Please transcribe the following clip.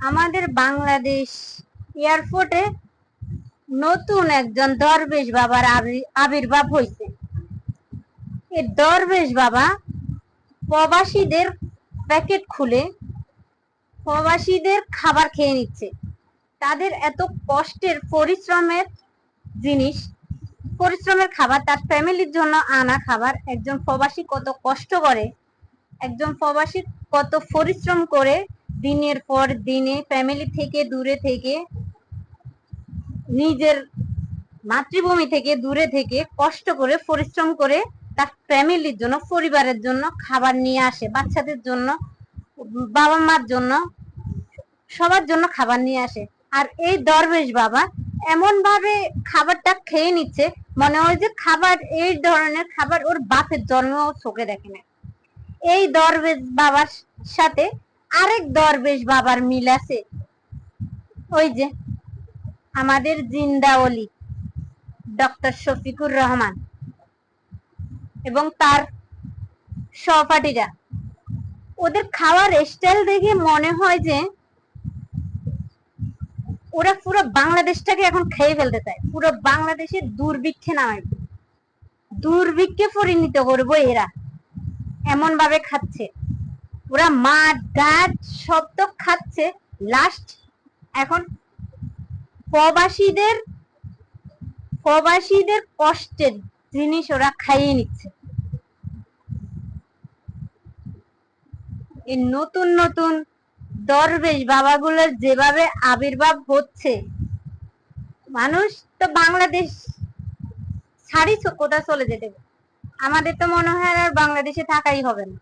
আমাদের বাংলাদেশ এয়ারপোর্টে নতুন একজন দরবেশ বাবার আবির্ভাব হয়েছে। এই দরবেশ বাবা প্রবাসীদের প্যাকেট খুলে প্রবাসীদের খাবার খেয়ে নিচ্ছে। তাদের এত কষ্টের পরিশ্রমের জিনিস, পরিশ্রমের খাবার, তার ফ্যামিলির জন্য আনা খাবার। একজন প্রবাসী কত কষ্ট করে, একজন প্রবাসী কত পরিশ্রম করে দিনের পর দিনে ফ্যামিলি থেকে দূরে থেকে, নিজের মাতৃভূমি থেকে দূরে থেকে কষ্ট করে পরিশ্রম করে তার ফ্যামিলির জন্য, পরিবারের জন্য খাবার নিয়ে আসে, বাচ্চাদের জন্য, বাবা মার জন্য, সবার জন্য খাবার নিয়ে আসে। আর এই দরবেশ বাবা এমন ভাবে খাবারটা খেয়ে নিচ্ছে, মনে হয় যে খাবার, এই ধরনের খাবার ওর বাপের জন্মেও চোখে দেখে না। এই দরবেশ বাবার সাথে আরেক দরবেশ বাবার মিল আছে, ওই যে আমাদের জিন্দা অলি ডক্টর শফিকুর রহমান এবং তার সহপাঠীরা। ওদের খাওয়ার স্টাইল দেখে মনে হয় যে ওরা পুরো বাংলাদেশটাকে এখন খেয়ে ফেলতে চায়, পুরো বাংলাদেশের দুর্ভিক্ষে নামাইবে, দুর্ভিক্ষে পরিণত করবো এরা, এমন ভাবে খাচ্ছে ওরা। মাছ গাছ সব তো খাচ্ছে, লাস্ট এখন প্রবাসীদের প্রবাসীদের কষ্টের জিনিস ওরা খাইয়ে নিচ্ছে। এই নতুন নতুন দরবেশ বাবাগুলোর যেভাবে আবির্ভাব হচ্ছে, মানুষ তো বাংলাদেশ ছাড়ি কোথা চলে যেতে। আমাদের তো মনে হয় আর বাংলাদেশে থাকাই হবে না।